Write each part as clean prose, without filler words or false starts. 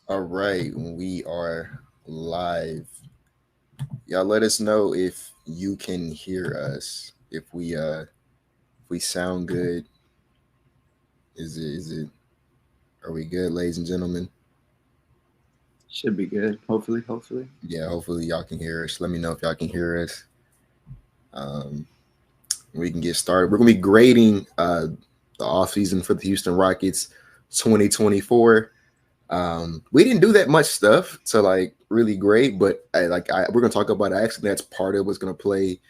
All right, we are live. Y'all let us know if you can hear us. If we sound good. Is it are we good, ladies and gentlemen? Should be good. Hopefully. Yeah, hopefully y'all can hear us. Let me know if y'all can hear us. Um we can get started. We're gonna be grading the offseason for the Houston Rockets 2024. We didn't do that much stuff to like really great, but we're gonna talk about it. Actually, that's part of what's gonna play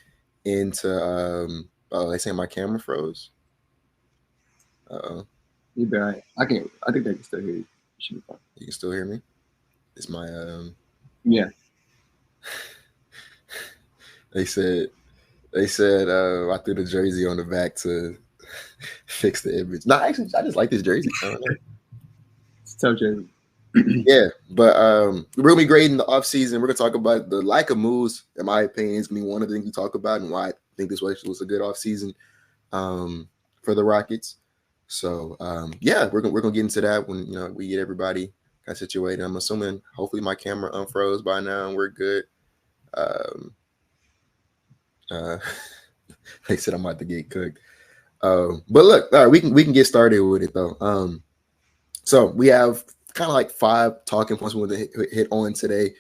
into oh, they say my camera froze. Uh-oh. You be alright. I think they can still hear you. You should be fine. You can still hear me? It's my Yeah. they said I threw the jersey on the back to fix the image. No, actually I just like this jersey. I don't know. It's tough, Jalen. Yeah, but we're gonna be grading the offseason. We're gonna talk about the lack of moves, in my opinion, is gonna be one of the things we talk about and why I think this was a good offseason for the Rockets. So yeah, we're gonna get into that when we get everybody got situated. I'm assuming hopefully my camera unfroze by now and we're good. Um, uh, they said I'm about to get cooked. But look, all right, we can get started with it though. So we have kind of like 5 talking points we want to hit on today.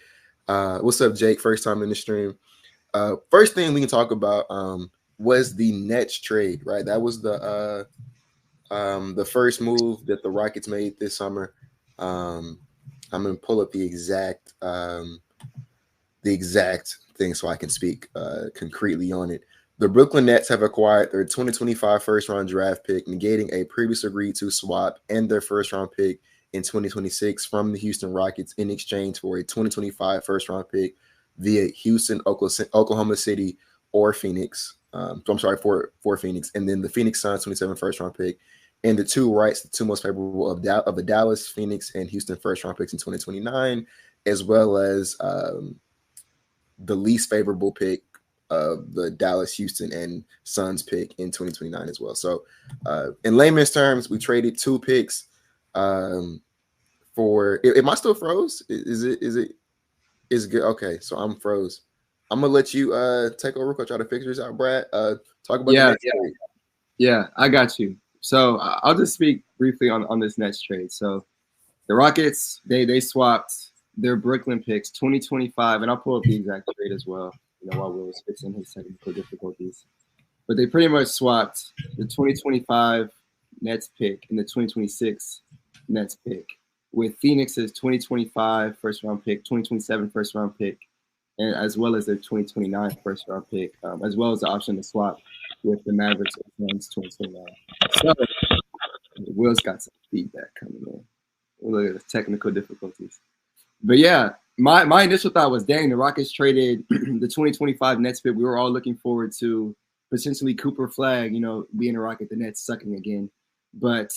What's up, Jake? First time in the stream. First thing we can talk about was the Nets trade, right? That was the first move that the Rockets made this summer. I'm gonna pull up the exact thing so I can speak concretely on it. The Brooklyn Nets have acquired their 2025 first-round draft pick, negating a previously agreed-to swap, and their first-round pick in 2026 from the Houston Rockets in exchange for a 2025 first-round pick via Houston, Oklahoma City, or Phoenix. I'm sorry, for Phoenix, and then the Phoenix Suns 27 first-round pick, and the two most favorable of the Dallas, Phoenix, and Houston first-round picks in 2029, as well as the least favorable pick of the Dallas, Houston, and Suns pick in 2029 as well. So, in layman's terms, we traded 2 picks for. Am I still froze? Is it good? Okay, so I'm froze. I'm gonna let you take over. Try to figure this out, Brad. Talk about the Yeah, next trade. yeah, I got you. So I'll just speak briefly on this Nets trade. So the Rockets, they swapped their Brooklyn picks 2025, and I'll pull up the exact trade as well, while Will was fixing his technical difficulties. But they pretty much swapped the 2025 Nets pick and the 2026 Nets pick with Phoenix's 2025 first round pick, 2027 first round pick, and as well as their 2029 first round pick, as well as the option to swap with the Mavericks and Suns 2029. So Will's got some feedback coming in. Look at the technical difficulties. But yeah, my initial thought was, dang, the Rockets traded the 2025 Nets pick. We were all looking forward to potentially Cooper Flag, being a Rocket, the Nets sucking again. But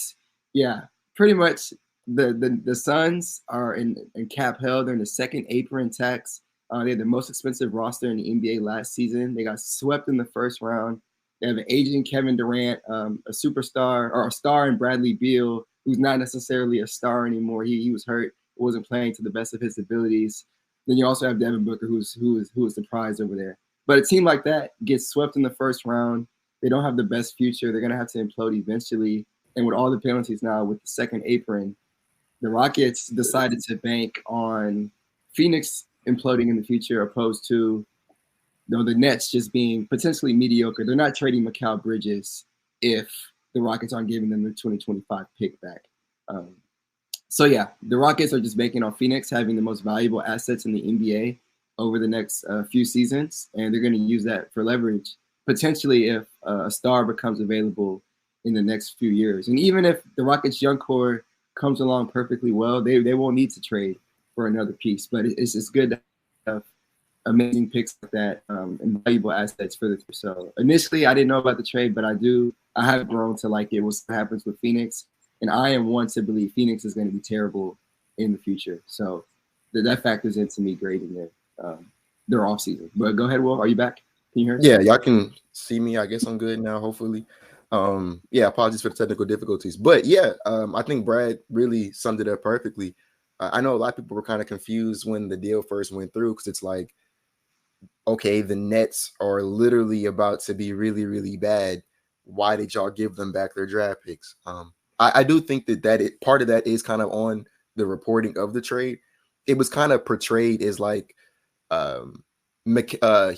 yeah, pretty much the Suns are in cap hell. They're in the second apron tax. They had the most expensive roster in the NBA last season. They got swept in the first round. They have an aging Kevin Durant, a superstar or a star in Bradley Beal, who's not necessarily a star anymore. He was hurt, wasn't playing to the best of his abilities. Then you also have Devin Booker, who is the prize over there. But a team like that gets swept in the first round. They don't have the best future. They're going to have to implode eventually. And with all the penalties now, with the second apron, the Rockets decided to bank on Phoenix imploding in the future, opposed to the Nets just being potentially mediocre. They're not trading Mikal Bridges if the Rockets aren't giving them the 2025 pick back. So yeah, the Rockets are just banking on Phoenix having the most valuable assets in the NBA over the next few seasons, and they're going to use that for leverage potentially if a star becomes available in the next few years. And even if the Rockets' young core comes along perfectly well, they won't need to trade for another piece. But it's good to have amazing picks like that and valuable assets for the future. So initially, I didn't know about the trade, but I have grown to like it. What happens with Phoenix, and I am one to believe Phoenix is going to be terrible in the future. So that factors into me grading their offseason. But go ahead, Will. Are you back? Can you hear us? Yeah, y'all can see me. I guess I'm good now. Hopefully. Yeah, apologies for the technical difficulties, but yeah, I think Brad really summed it up perfectly. I know a lot of people were kind of confused when the deal first went through because it's like, okay, the Nets are literally about to be really, really bad. Why did y'all give them back their draft picks? I do think that part of that is kind of on the reporting of the trade. It was kind of portrayed as like um, the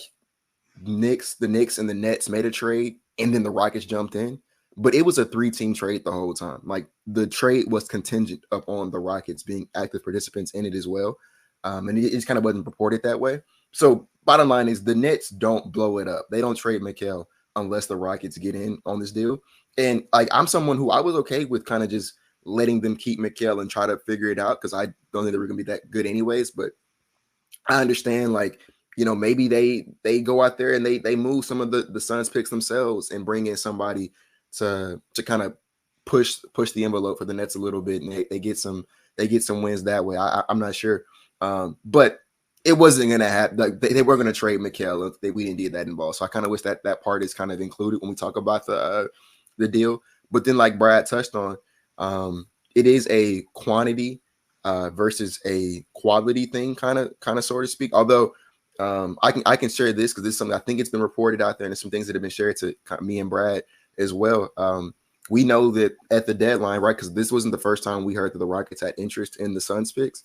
Knicks and the Nets made a trade, and then the Rockets jumped in. But it was a 3-team trade the whole time. Like the trade was contingent upon the Rockets being active participants in it as well, and it just kind of wasn't reported that way. So bottom line is the Nets don't blow it up. They don't trade Mikal unless the Rockets get in on this deal. And like I'm someone who I was okay with kind of just letting them keep Mikal and try to figure it out because I don't think they were going to be that good anyways. But I understand like maybe they go out there and they move some of the Suns picks themselves and bring in somebody to kind of push the envelope for the Nets a little bit, and they get some wins that way. I'm not sure, but it wasn't gonna happen. Like they were gonna trade Mikal if we didn't get that involved. So I kind of wish that part is kind of included when we talk about the deal. But then, like Brad touched on, it is a quantity versus a quality thing, kind of so to speak. Although I can share this because this is something I think it's been reported out there, and there's some things that have been shared to me and Brad as well. We know that at the deadline, right? Because this wasn't the first time we heard that the Rockets had interest in the Suns picks.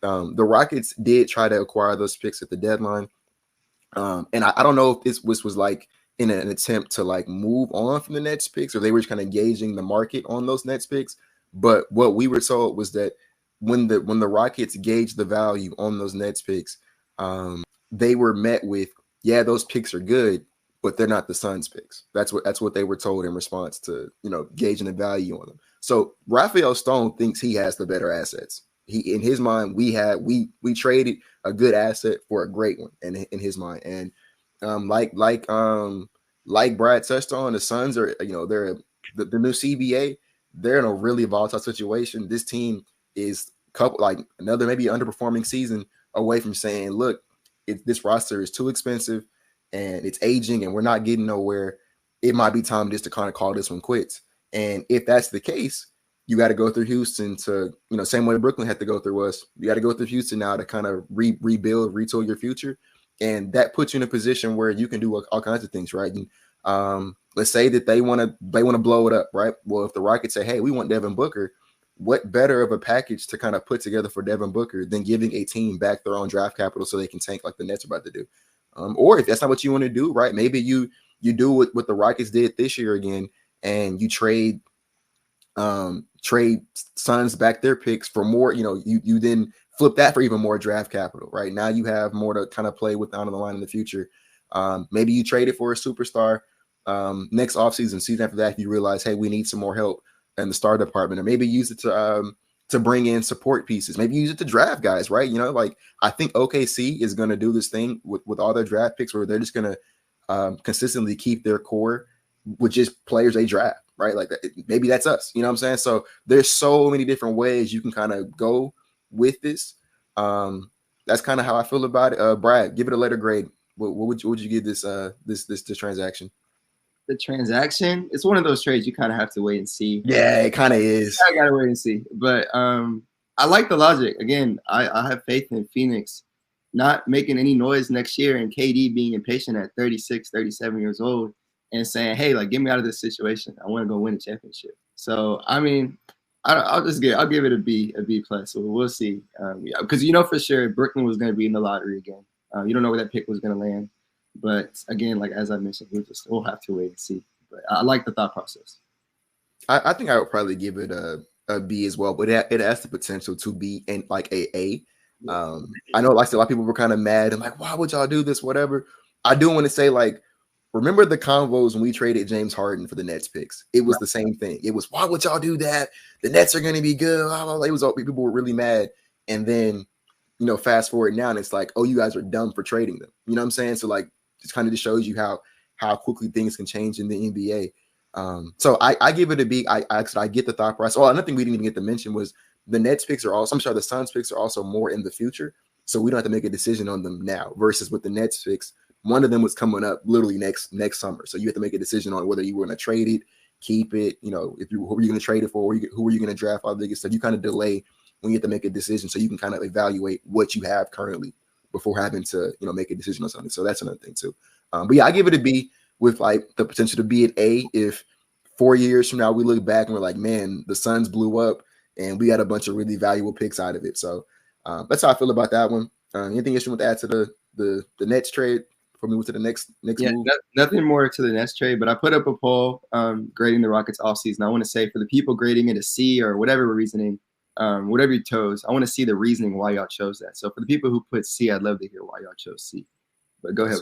The Rockets did try to acquire those picks at the deadline, and I don't know if this was like in an attempt to like move on from the Nets picks, or they were just kind of gauging the market on those Nets picks. But what we were told was that when the Rockets gauged the value on those Nets picks, they were met with, yeah, those picks are good, but they're not the Suns picks. That's what they were told in response to gauging the value on them. So Raphael Stone thinks he has the better assets. He, in his mind, we traded a good asset for a great one in his mind. And like Brad touched on, the Suns are they're the new CBA. They're in a really volatile situation. This team is another maybe underperforming season away from saying, look, this roster is too expensive and it's aging and we're not getting nowhere. It might be time just to kind of call this one quits. And if that's the case, you got to go through Houston to, same way Brooklyn had to go through us. You got to go through Houston now to kind of rebuild, retool your future. And that puts you in a position where you can do all kinds of things, right? And let's say that they want to blow it up, right? Well, if the Rockets say, hey, we want Devin Booker, what better of a package to kind of put together for Devin Booker than giving a team back their own draft capital so they can tank like the Nets are about to do? Or if that's not what you want to do, right? Maybe you do what the Rockets did this year again, and you trade Suns back their picks for more. You then flip that for even more draft capital, right? Now you have more to kind of play with down the line in the future. Maybe you trade it for a superstar next offseason. Season after that, you realize, hey, we need some more help in the star department, or maybe use it to bring in support pieces. Maybe use it to draft guys, right? Like I think OKC is going to do this thing with all their draft picks where they're just going to consistently keep their core with just players they draft, right? Like maybe that's us, you know what I'm saying? So there's so many different ways you can kind of go with this. That's kind of how I feel about it. Brad, give it a letter grade. What would you give this this transaction? The transaction, it's one of those trades you kind of have to wait and see. Yeah, it kind of is. I gotta wait and see. But I like the logic. Again, I have faith in Phoenix not making any noise next year and KD being impatient at 36, 37 years old and saying, hey, like, get me out of this situation. I want to go win a championship. So, I mean, I'll give it a B plus. So we'll see. Because for sure Brooklyn was going to be in the lottery again. You don't know where that pick was going to land. But again, like as I mentioned, we'll have to wait and see. But I like the thought process. I think I would probably give it a B as well, but it has the potential to be in like a A. I know like a lot of people were kind of mad and like, why would y'all do this? Whatever. I do want to say, like, remember the convos when we traded James Harden for the Nets picks? It was the same thing. It was, why would y'all do that? The Nets are going to be good. It was people were really mad. And then, fast forward now and it's like, oh, you guys are dumb for trading them. You know what I'm saying? So like, it kind of just shows you how quickly things can change in the NBA. So I give it a B. I get the thought process. Oh, another thing we didn't even get to mention was the Nets picks are also, I'm sure the Suns picks are also more in the future. So we don't have to make a decision on them now versus with the Nets picks. One of them was coming up literally next summer. So you have to make a decision on whether you were going to trade it, keep it, who are you going to trade it for, who are you going to draft, all the biggest stuff. You kind of delay when you have to make a decision, so you can kind of evaluate what you have currently before having to, make a decision on something. So that's another thing too. But yeah, I give it a B with like the potential to be an A if 4 years from now we look back and we're like, man, the Suns blew up and we got a bunch of really valuable picks out of it. So that's how I feel about that one. Anything else you want to add to the Nets trade before we move to the next move? Nothing more to the Nets trade, but I put up a poll grading the Rockets offseason. I want to say for the people grading it a C or whatever reasoning, whatever you chose, I want to see the reasoning why y'all chose that. So for the people who put C, I'd love to hear why y'all chose C. But go ahead.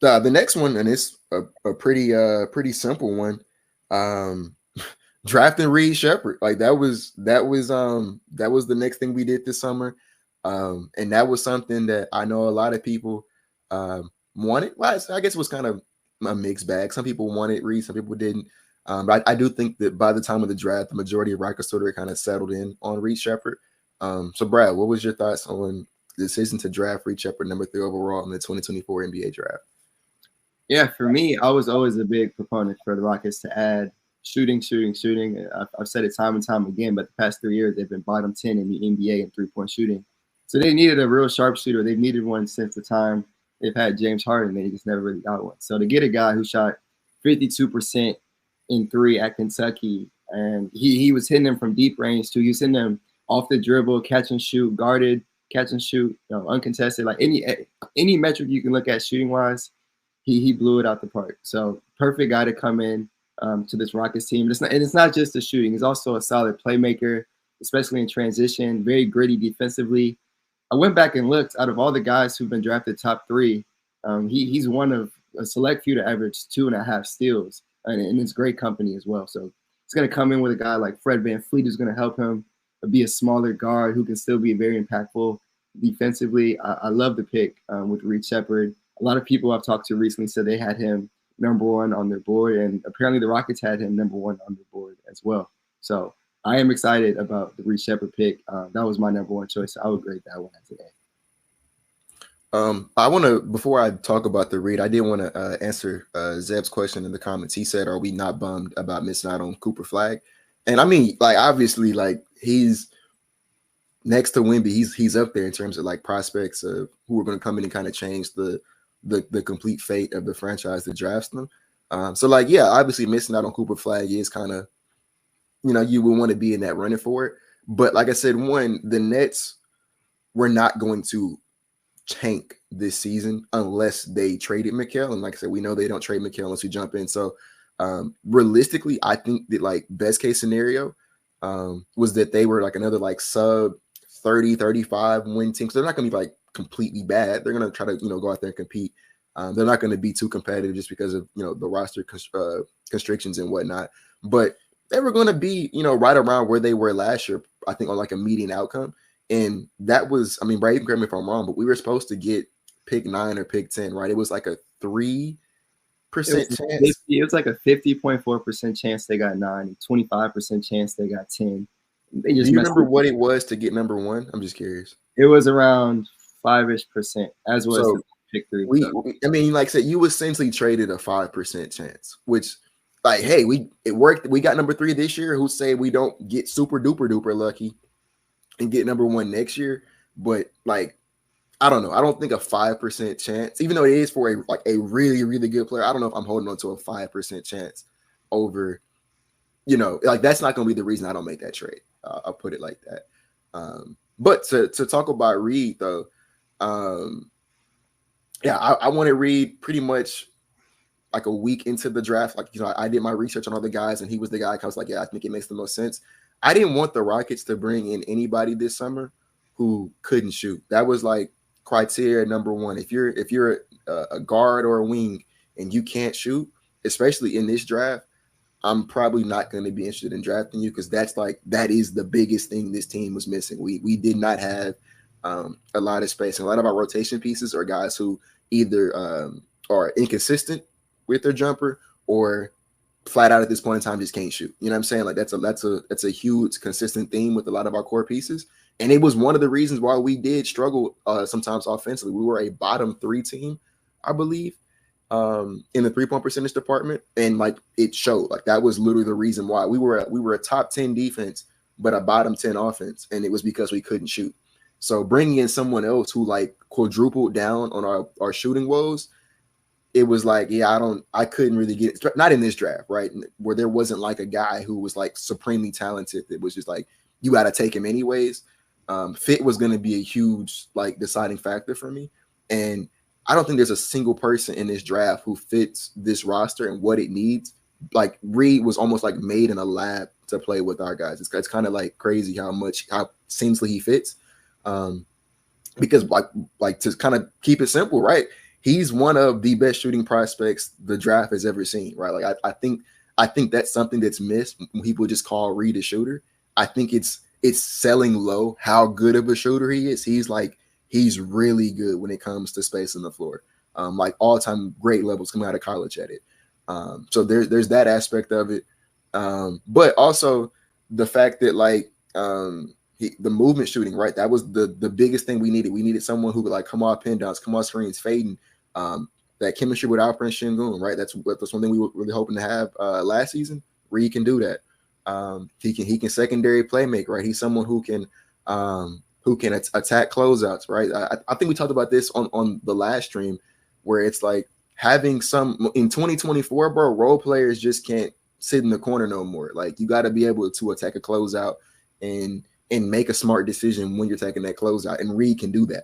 The next one, and it's a pretty simple one. Drafting Reed Shepherd, like that was the next thing we did this summer, and that was something that I know a lot of people wanted. Well, I guess it was kind of a mixed bag. Some people wanted Reed, some people didn't. But I do think that by the time of the draft, the majority of Rockets sort of kind of settled in on Reed Shepherd. So Brad, what was your thoughts on the decision to draft Reed Shepherd number 3 overall in the 2024 NBA draft? Yeah, for me, I was always a big proponent for the Rockets to add shooting. I've said it time and time again, but the past 3 years, they've been bottom 10 in the NBA in three-point shooting. So they needed a real sharpshooter. They've needed one since the time they've had James Harden. They just never really got one. So to get a guy who shot 52% in 3 at Kentucky, and he was hitting them from deep range too. He was hitting them off the dribble, catch and shoot, guarded, catch and shoot, uncontested. Like any metric you can look at shooting-wise, he blew it out the park. So perfect guy to come in to this Rockets team. It's not just the shooting. He's also a solid playmaker, especially in transition, very gritty defensively. I went back and looked. Out of all the guys who've been drafted top 3, he's one of a select few to average 2.5 steals, and it's great company as well. So it's going to come in with a guy like Fred VanVleet who's going to help him be a smaller guard who can still be very impactful defensively. I love the pick with Reed Shepherd. A lot of people I've talked to recently said they had him number 1 on their board, and apparently the Rockets had him number 1 on their board as well. So I am excited about the Reed Shepherd pick. That was my number 1 choice. So I would grade that one as an A. I want to, before I talk about the Reed, I did want to answer Zeb's question in the comments. He said, "Are we not bummed about missing out on Cooper Flagg?" And I mean, like obviously, like he's next to Wemby. He's up there in terms of like prospects of who are going to come in and kind of change the complete fate of the franchise that drafts them. So like, yeah, obviously missing out on Cooper Flagg is kind of, you would want to be in that running for it. But like I said, the Nets were not going to tank this season unless they traded Mikal. And like I said, we know they don't trade Mikal unless we jump in. So realistically, I think that like best case scenario was that they were like another like sub 30, 35 win team. So they're not going to be like completely bad. They're going to try to, go out there and compete. They're not going to be too competitive just because of, the roster constrictions and whatnot. But they were going to be, right around where they were last year, I think on like a median outcome. And that was, I mean, Brad, you can correct me if I'm wrong, but we were supposed to get pick 9 or pick 10, right? It was like a 3% chance. It was like a 50.4% chance they got 9, and 25% chance they got 10. They just Do you remember what it was to get number 1? I'm just curious. It was around 5-ish%, as was So pick 3. I mean, like I said, you essentially traded a 5% chance, which, like, hey, it worked. We got number 3 this year. Who say we don't get super duper lucky and get number 1 next year? But like, I don't know. I don't think a 5% chance, even though it is for a really, really good player, I don't know if I'm holding on to a 5% chance over, like that's not going to be the reason I don't make that trade. I'll put it like that. But to talk about Reed though, yeah, I want to Reed pretty much like a week into the draft. Like, I did my research on other guys and he was the guy I was like, yeah, I think it makes the most sense. I didn't want the Rockets to bring in anybody this summer who couldn't shoot. That was like criteria number 1. If you're a guard or a wing and you can't shoot, especially in this draft, I'm probably not going to be interested in drafting you because that is the biggest thing this team was missing. We did not have a lot of space. And a lot of our rotation pieces are guys who either are inconsistent with their jumper or flat out at this point in time just can't shoot. You know what I'm saying? Like that's a huge consistent theme with a lot of our core pieces. And it was one of the reasons why we did struggle sometimes offensively. We were a bottom 3 team, I believe, in the 3-point percentage department. And like it showed, like that was literally the reason why we were a top 10 defense but a bottom 10 offense, and it was because we couldn't shoot. So bringing in someone else who like quadrupled down on our shooting woes, it was like, yeah, I couldn't really get it. Not in this draft, right? Where there wasn't like a guy who was like supremely talented. It was just like, you got to take him anyways. Fit was going to be a huge like deciding factor for me. And I don't think there's a single person in this draft who fits this roster and what it needs. Like Reed was almost like made in a lab to play with our guys. It's kind of like crazy how seamlessly he fits. Because like to kind of keep it simple, right? He's one of the best shooting prospects the draft has ever seen, right? Like I think that's something that's missed when people just call Reed a shooter. I think it's selling low how good of a shooter he is. He's really good when it comes to space on the floor. Like all-time great levels coming out of college at it. So there's that aspect of it. But also the fact that like the movement shooting, right? That was the biggest thing we needed. We needed someone who could like come off pin downs, come off screens, fading. That chemistry with Alperen and Şengün, right? That's one thing we were really hoping to have last season. Reed can do that. He can secondary playmake, right? He's someone who can attack closeouts, right? I think we talked about this on the last stream, where it's like having some in 2024, bro. Role players just can't sit in the corner no more. Like you got to be able to attack a closeout and make a smart decision when you're taking that closeout, and Reed can do that.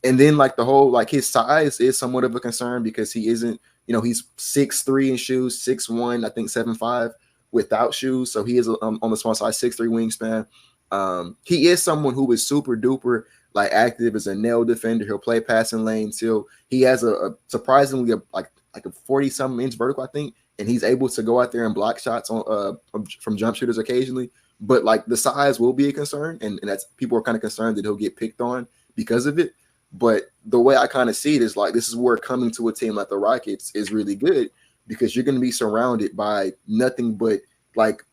And then like the whole like his size is somewhat of a concern because he isn't, he's 6'3" in shoes, 6'1", I think 7'5" without shoes. So he is on the small side, 6'3" wingspan. He is someone who is super duper like active as a nail defender. He'll play passing lanes. He has a surprisingly like a 40-something inch vertical, I think, and he's able to go out there and block shots on from jump shooters occasionally. But like the size will be a concern, and that's people are kind of concerned that he'll get picked on because of it. But the way I kind of see it is like this is where coming to a team like the Rockets is really good, because you're going to be surrounded by nothing but like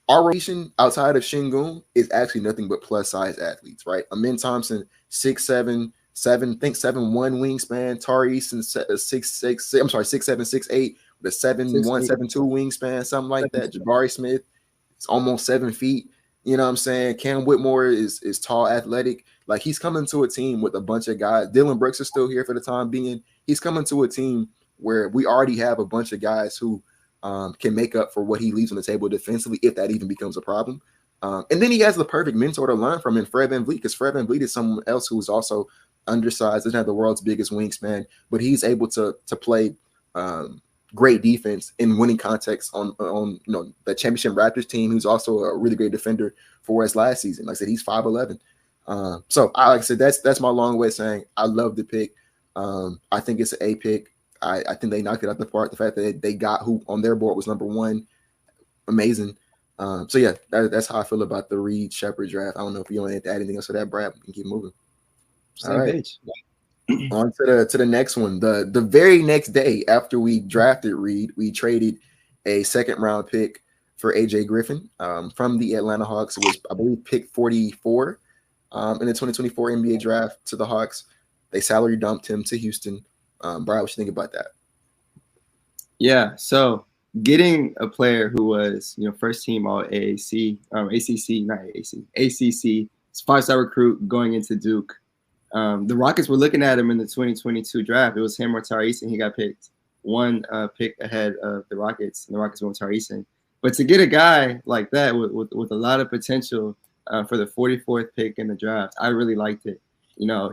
our rotation outside of Şengün is actually nothing but plus size athletes, right? Amin Thompson, 6'7", 7'1" wingspan. Tari Easton, 6'6", I'm sorry, 6'7", 6'8", with a 7'1", 7'2" wingspan, something like that. Jabari Smith, it's almost 7 feet. You know what I'm saying? Cam Whitmore is tall, athletic. Like he's coming to a team with a bunch of guys. Dylan Brooks is still here for the time being. He's coming to a team where we already have a bunch of guys who can make up for what he leaves on the table defensively, if that even becomes a problem. And then he has the perfect mentor to learn from in Fred VanVleet, because Fred VanVleet is someone else who's also undersized, doesn't have the world's biggest wingspan, but he's able to play great defense in winning context on the championship Raptors team, who's also a really great defender for us last season. Like I said, he's 5'11". So like I said, that's my long way of saying I love the pick. I think it's an A pick. I think they knocked it out the park. The fact that they got who on their board was number 1, amazing. So yeah, that's how I feel about the Reed Shepherd draft. I don't know if you want to add anything else to that, Brad. We can keep moving. Same page. On to the next one. The very next day after we drafted Reed, we traded a 2nd round pick for AJ Griffin from the Atlanta Hawks. It was, I believe, pick 44 in the 2024 NBA draft to the Hawks. They salary dumped him to Houston. Brian, what you think about that? Yeah, so getting a player who was, first team all AAC, ACC, not AAC, ACC, 5-star recruit going into Duke. The Rockets were looking at him in the 2022 draft. It was him or Tari Easton. He got picked 1 pick ahead of the Rockets, and the Rockets went with Tari Easton. But to get a guy like that with a lot of potential for the 44th pick in the draft, I really liked it.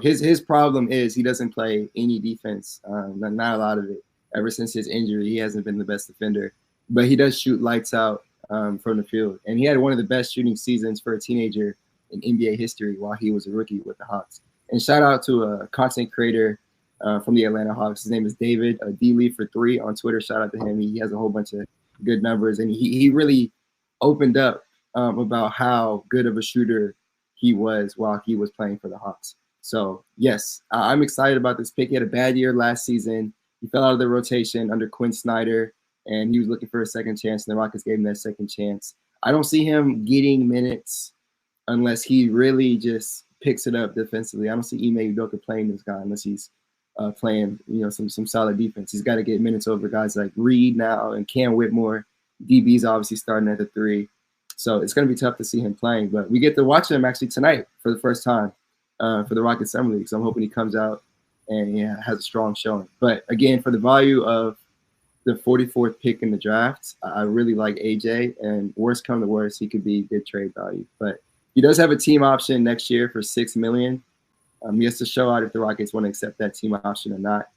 His problem is he doesn't play any defense, not a lot of it. Ever since his injury, he hasn't been the best defender, but he does shoot lights out from the field. And he had one of the best shooting seasons for a teenager in NBA history while he was a rookie with the Hawks. And shout out to a content creator from the Atlanta Hawks. His name is David, D-Lee43 on Twitter. Shout out to him. He has a whole bunch of good numbers, and he really opened up about how good of a shooter he was while he was playing for the Hawks. So, yes, I'm excited about this pick. He had a bad year last season. He fell out of the rotation under Quinn Snyder, and he was looking for a second chance, and the Rockets gave him that second chance. I don't see him getting minutes unless he really just picks it up defensively. I don't see Ime Udoka playing this guy unless he's playing, some solid defense. He's got to get minutes over guys like Reed now and Cam Whitmore. DB's obviously starting at the 3. So it's going to be tough to see him playing. But we get to watch him actually tonight for the first time for the Rockets Summer League. So I'm hoping he comes out and has a strong showing. But again, for the value of the 44th pick in the draft, I really like AJ. And worst come to worst, he could be good trade value. But he does have a team option next year for $6 million. He has to show out if the Rockets want to accept that team option or not.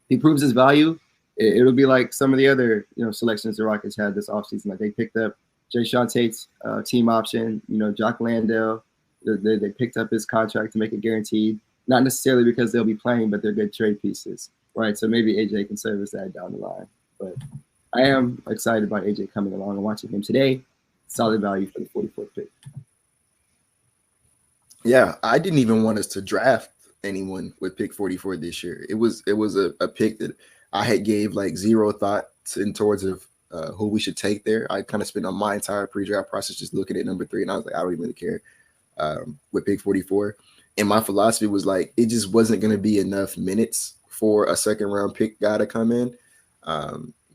He proves his value. It'll be like some of the other selections the Rockets had this offseason. Like they picked up Jae'Sean Tate's team option. Jock Landale. They picked up his contract to make it guaranteed. Not necessarily because they'll be playing, but they're good trade pieces, right? So maybe AJ can service that down the line. But I am excited about AJ coming along and watching him today. Solid value for the 44th pick. Yeah, I didn't even want us to draft anyone with pick 44 this year. It was a pick that I had gave like zero thought towards of who we should take there. I kind of spent on my entire pre-draft process just looking at number 3, and I was like, I don't even really care with pick 44. And my philosophy was like, it just wasn't going to be enough minutes for a second-round pick guy to come in.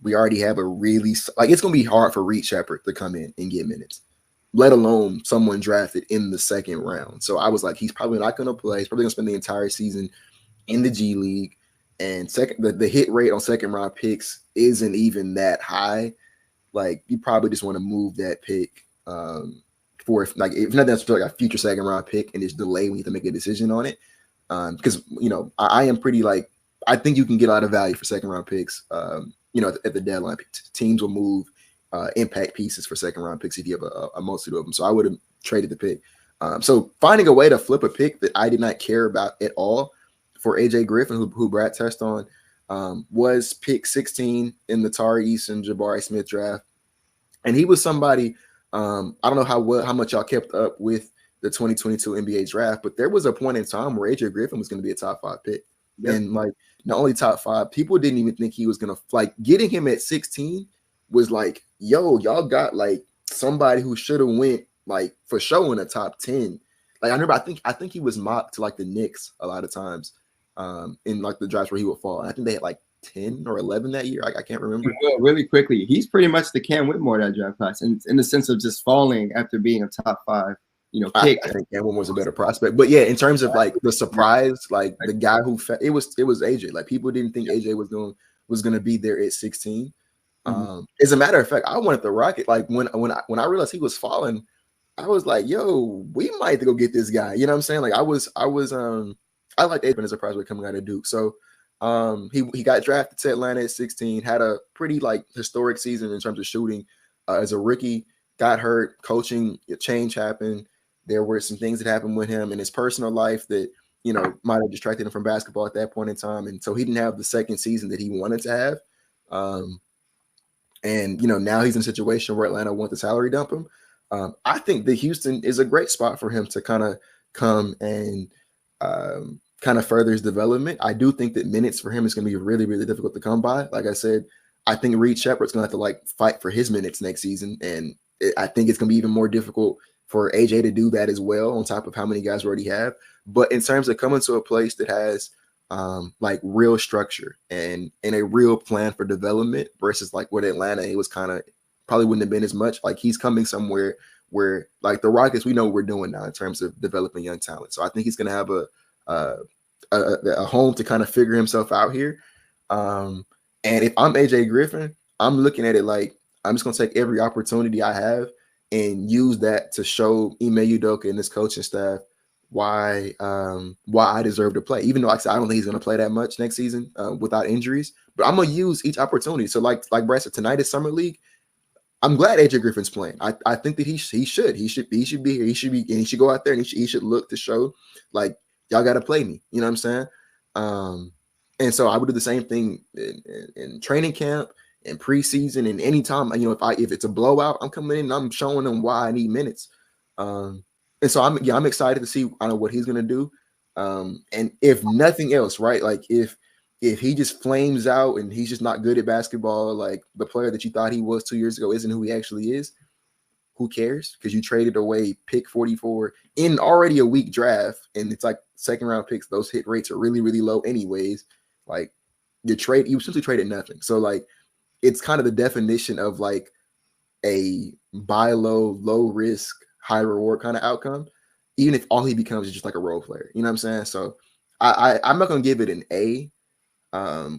We already have a really – like it's going to be hard for Reed Sheppard to come in and get minutes, let alone someone drafted in the second round. So I was like, he's probably not going to play. He's probably going to spend the entire season in the G League. And the hit rate on second-round picks isn't even that high. Like, you probably just want to move that pick for if not that's like a future second-round pick and just delay when you have to make a decision on it. Because, I am pretty like – I think you can get a lot of value for second-round picks, at the deadline. Teams will move impact pieces for second-round picks if you have a multitude of them. So I would have traded the pick. So finding a way to flip a pick that I did not care about at all for AJ Griffin, who Brad touched on, was pick 16 in the Tari Eason Jabari Smith draft. And he was somebody, I don't know how much y'all kept up with the 2022 NBA draft, but there was a point in time where AJ Griffin was going to be a top 5 pick. Yep. And like not only top 5, people didn't even think he was going to like getting him at 16 was like, yo, y'all got like somebody who should have went like for sure in the top 10. Like I remember, I think he was mocked to like the Knicks a lot of times in like the drafts where he would fall. And I think they had like 10 or 11 that year. I can't remember. Well, really quickly, he's pretty much the Cam Whitmore of that draft class, in the sense of just falling after being a top 5, pick. I think Cam Whitmore was a better prospect. But yeah, in terms of like the surprise, like the guy who it was AJ. Like people didn't think AJ was going to be there at 16. As a matter of fact, I wanted the Rocket. Like when I realized he was falling, I was like, yo, we might have to go get this guy. You know what I'm saying? Like I liked Alperen as a prospect coming out of Duke. So he got drafted to Atlanta at 16, had a pretty like historic season in terms of shooting as a rookie, got hurt, coaching change happened. There were some things that happened with him in his personal life that, might have distracted him from basketball at that point in time. And so he didn't have the second season that he wanted to have. And now he's in a situation where Atlanta wants to salary dump him. I think that Houston is a great spot for him to kind of come and kind of further his development. I do think that minutes for him is going to be really, really difficult to come by. Like I said, I think Reed Sheppard's going to have to like fight for his minutes next season. And I think it's going to be even more difficult for AJ to do that as well, on top of how many guys we already have. But in terms of coming to a place that has like real structure and a real plan for development versus like with Atlanta, it was kind of probably wouldn't have been as much. Like he's coming somewhere where like the Rockets, we know what we're doing now in terms of developing young talent. So I think he's going to have a home to kind of figure himself out here. And if I'm AJ Griffin, I'm looking at it like I'm just going to take every opportunity I have and use that to show Ime Udoka and his coaching staff why I deserve to play. Even though like I said, I don't think he's going to play that much next season without injuries, but I'm going to use each opportunity. So like Brad said, tonight is Summer League. I'm glad AJ Griffin's playing. I think that he should be here. He should go out there and he should look to show like y'all got to play me. You know what I'm saying? And so I would do the same thing in training camp and preseason and anytime, if it's a blowout, I'm coming in and I'm showing them why I need minutes. And so I'm excited to see what he's going to do. And if nothing else, right? Like if he just flames out and he's just not good at basketball, like the player that you thought he was 2 years ago isn't who he actually is, who cares? Because you traded away pick 44 in already a weak draft, and it's like second round picks. Those hit rates are really, really low anyways. Like you essentially traded nothing. So like it's kind of the definition of like a buy low risk, high reward kind of outcome, even if all he becomes is just like a role player. You know what I'm saying? So I'm not gonna give it an A.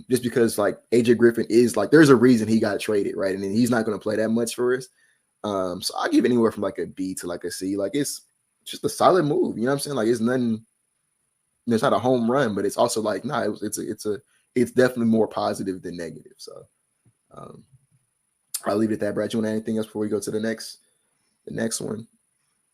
Just because like AJ Griffin is like, there's a reason he got traded, right? And then he's not going to play that much for us. So I'll give it anywhere from like a B to like a C. Like it's just a solid move. You know what I'm saying? Like it's nothing. It's not a home run, but it's also like it's definitely more positive than negative. So um, I'll leave it at that. Brad, you want anything else before we go to the next one?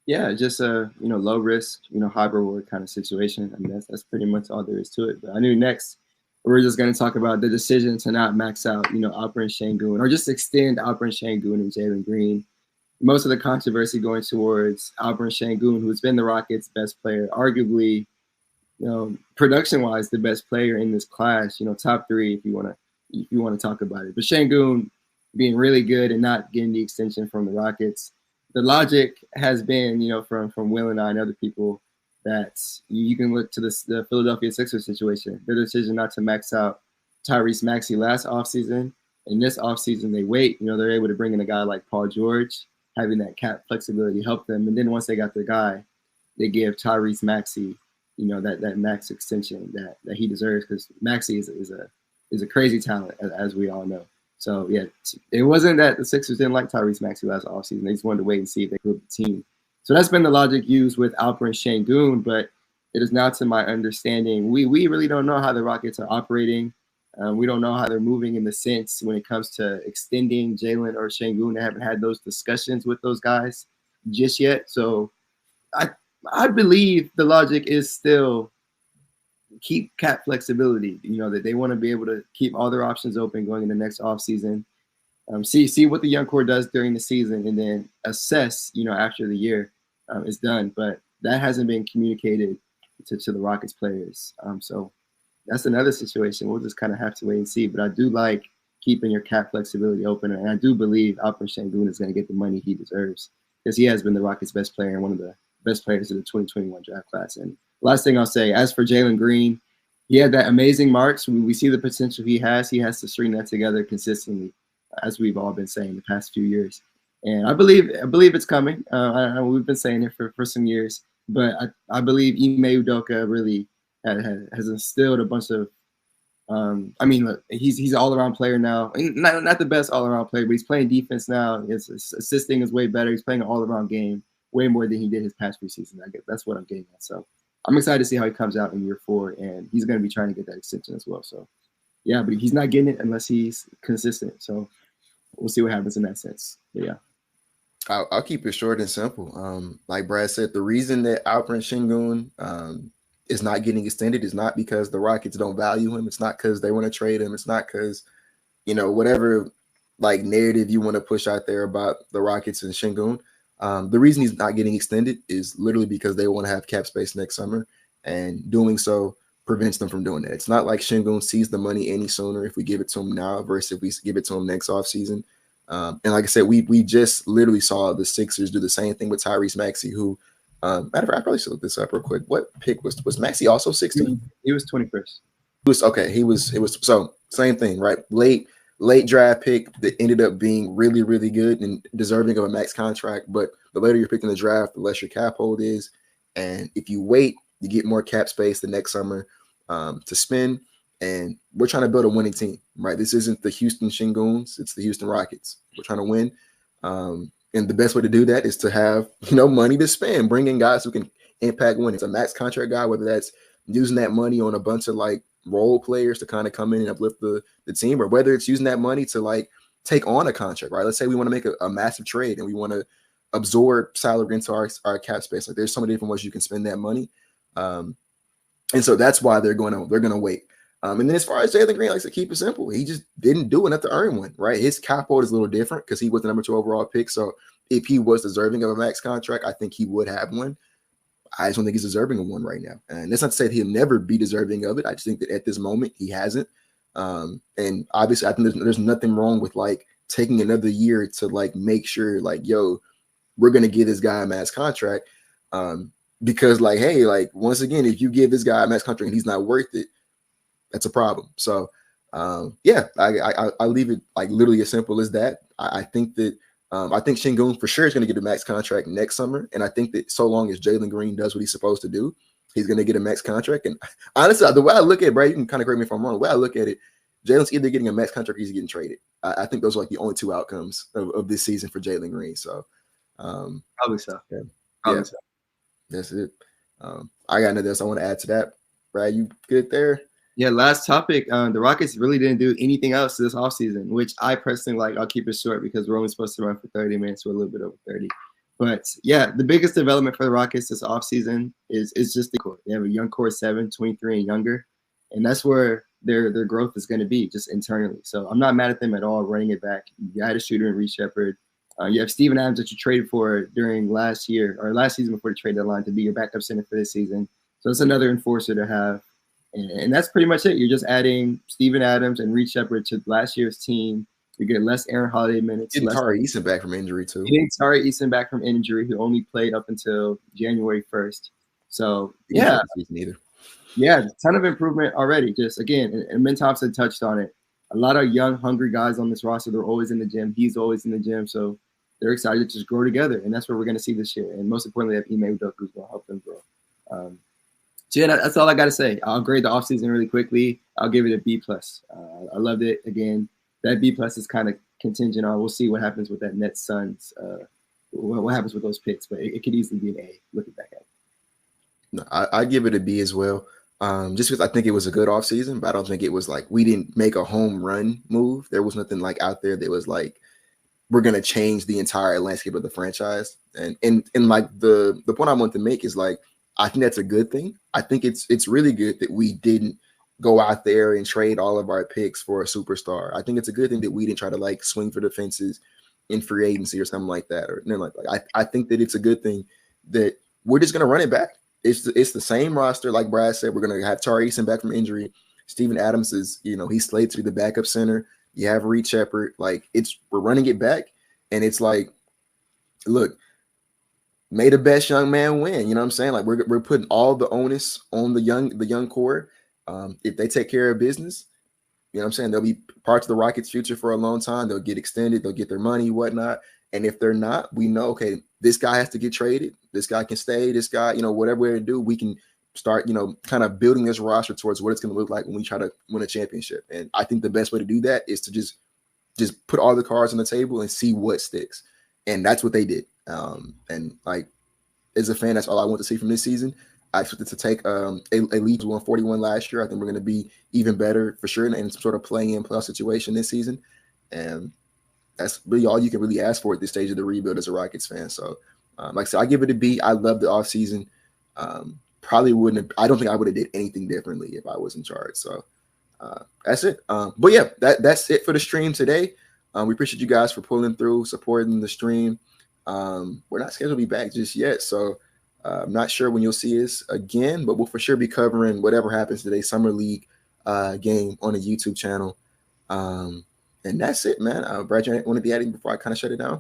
Yeah, just a low risk, high reward kind of situation. I mean, that's pretty much all there is to it. But I knew next we're just going to talk about the decision to not max out, Alperen Şengün, or just extend Alperen Şengün and Jalen Green. Most of the controversy going towards Alperen Şengün, who's been the Rockets' best player, arguably, production-wise, the best player in this class. Top three if you want to talk about it. But Şengün being really good and not getting the extension from the Rockets. The logic has been, from Will and I and other people, that you can look to the Philadelphia Sixers situation. Their decision not to max out Tyrese Maxey last offseason. And this offseason, they wait. They're able to bring in a guy like Paul George, having that cap flexibility help them. And then once they got their guy, they give Tyrese Maxey, that max extension that he deserves, because Maxey is a crazy talent, as we all know. So, yeah, it wasn't that the Sixers didn't like Tyrese Maxey last offseason. They just wanted to wait and see if they could the team. So that's been the logic used with Alperen Şengün, but it is not to my understanding. We really don't know how the Rockets are operating. We don't know how they're moving in the sense when it comes to extending Jalen or Şengün. They haven't had those discussions with those guys just yet. So I believe the logic is still keep cap flexibility, that they want to be able to keep all their options open going into next offseason. See what the young core does during the season, and then assess, after the year is done. But that hasn't been communicated to the Rockets players. So that's another situation. We'll just kind of have to wait and see. But I do like keeping your cap flexibility open, and I do believe Alperen Şengün is going to get the money he deserves, because he has been the Rockets' best player and one of the best players of the 2021 draft class. And last thing I'll say, as for Jalen Green, he had that amazing March. We see the potential he has. He has to string that together consistently, as we've all been saying the past few years. And I believe it's coming. We've been saying it for some years, but I believe Ime Udoka really has instilled a bunch of. Look, he's an all-around player now. Not the best all-around player, but he's playing defense now. His assisting is way better. He's playing an all-around game way more than he did his past few seasons. I guess that's what I'm getting at. So I'm excited to see how he comes out in year 4, and he's going to be trying to get that extension as well. So, yeah, but he's not getting it unless he's consistent. So we'll see what happens in that sense. But, yeah. I'll keep it short and simple. Like Brad said, the reason that Alperen Şengün is not getting extended is not because the Rockets don't value him. It's not because they want to trade him. It's not because, whatever like narrative you want to push out there about the Rockets and Şengün. The reason he's not getting extended is literally because they want to have cap space next summer, and doing so prevents them from doing that. It's not like Şengün sees the money any sooner if we give it to him now versus if we give it to him next offseason. And like I said, we just literally saw the Sixers do the same thing with Tyrese Maxey, who, matter of fact, I probably should look this up real quick. What pick was Maxey also 16? He was 21st. It was so same thing, right? Late draft pick that ended up being really, really good and deserving of a max contract. But the later you're picking the draft, the less your cap hold is. And if you wait, you get more cap space the next summer to spend. And we're trying to build a winning team, right? This isn't the Houston Şengüns, it's the Houston Rockets. We're trying to win. And the best way to do that is to have, money to spend, bring in guys who can impact winning. It's a max contract guy, whether that's using that money on a bunch of like role players to kind of come in and uplift the team, or whether it's using that money to like take on a contract, right? Let's say we want to make a massive trade and we want to absorb salary into our cap space. Like there's so many different ways you can spend that money. And so that's why they're going to wait. And then as far as Jalen Green, like to keep it simple, he just didn't do enough to earn one, right? His cap hold is a little different because he was the number 2 overall pick. So if he was deserving of a max contract, I think he would have one. I just don't think he's deserving of one right now. And that's not to say that he'll never be deserving of it. I just think that at this moment he hasn't. And obviously I think there's nothing wrong with like taking another year to like make sure like, yo, we're going to give this guy a max contract. Because like, hey, like once again, if you give this guy a max contract and he's not worth it, that's a problem. So I leave it like literally as simple as that. I think that I think Şengün for sure is going to get a max contract next summer. And I think that so long as Jalen Green does what he's supposed to do, he's going to get a max contract. And honestly, the way I look at it, Brad, you can kind of correct me if I'm wrong. The way I look at it, Jalen's either getting a max contract or he's getting traded. I think those are like the only two outcomes of this season for Jalen Green. So probably so. Yeah, so. That's it. I got nothing else I want to add to that. Brad, you good there? Yeah, last topic. The Rockets really didn't do anything else this offseason, which I personally like. I'll keep it short because we're only supposed to run for 30 minutes. We're a little bit over 30. But, yeah, the biggest development for the Rockets this offseason is just the core. They have a young core 7, 23 and younger, and that's where their growth is going to be just internally. So I'm not mad at them at all running it back. You had a shooter in Reed Shepherd. You have Steven Adams that you traded for during last season before the trade deadline to be your backup center for this season. So it's another enforcer to have. And that's pretty much it. You're just adding Steven Adams and Reed Shepherd to last year's team. You get less Aaron Holiday minutes. Getting Tari Eason back from injury, too. Getting Tari Eason back from injury, who only played up until January 1st. So, yeah. Yeah, a ton of improvement already. Just, again, and Ben Thompson touched on it. A lot of young, hungry guys on this roster. They're always in the gym. He's always in the gym. So they're excited to just grow together. And that's what we're going to see this year. And most importantly, they have Ime Udoka who's going to help them grow. So yeah, that's all I got to say. I'll grade the offseason really quickly. I'll give it a B+. I loved it. Again, that B+ is kind of contingent on we'll see what happens with that Nets Suns. What happens with those picks, but it could easily be an A looking back at it. No, I give it a B as well. Just because I think it was a good offseason, but I don't think it was like we didn't make a home run move. There was nothing like out there that was like we're gonna change the entire landscape of the franchise. And like the point I want to make is like I think that's a good thing. I think it's really good that we didn't go out there and trade all of our picks for a superstar. I think it's a good thing that we didn't try to like swing for the fences in free agency or something like that. Or I think that it's a good thing that we're just gonna run it back. It's the same roster, like Brad said. We're gonna have Tari Eason back from injury. Steven Adams is, he's slated to be the backup center. You have Reed Shepherd. Like we're running it back, and it's like, look, may the best young man win. You know what I'm saying? Like we're putting all the onus on the young core. If they take care of business, you know what I'm saying, they'll be parts of the Rockets' future for a long time. They'll get extended. They'll get their money, whatnot. And if they're not, we know, okay, this guy has to get traded. This guy can stay. This guy, whatever we're to do, we can start, kind of building this roster towards what it's going to look like when we try to win a championship. And I think the best way to do that is to just put all the cards on the table and see what sticks. And that's what they did. And like, as a fan, that's all I want to see from this season. I expected to take a lead to 141 last year. I think we're going to be even better for sure in some sort of play-in playoff situation this season. And that's really all you can really ask for at this stage of the rebuild as a Rockets fan. So, like I said, I give it a B. I love the offseason. Probably wouldn't have – I don't think I would have did anything differently if I was in charge. So, that's it. But, yeah, that's it for the stream today. We appreciate you guys for pulling through, supporting the stream. We're not scheduled to be back just yet, so I'm not sure when you'll see us again, but we'll for sure be covering whatever happens today, Summer League game on the YouTube channel. And that's it, man. Brad, you want to be adding before I kind of shut it down?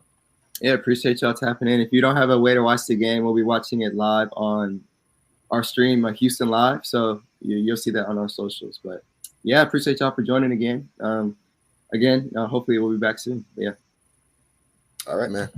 Yeah, appreciate y'all tapping in. If you don't have a way to watch the game, we'll be watching it live on our stream, Houston Live, so you'll see that on our socials. But, yeah, appreciate y'all for joining again. Hopefully we'll be back soon. But, yeah. All right, man.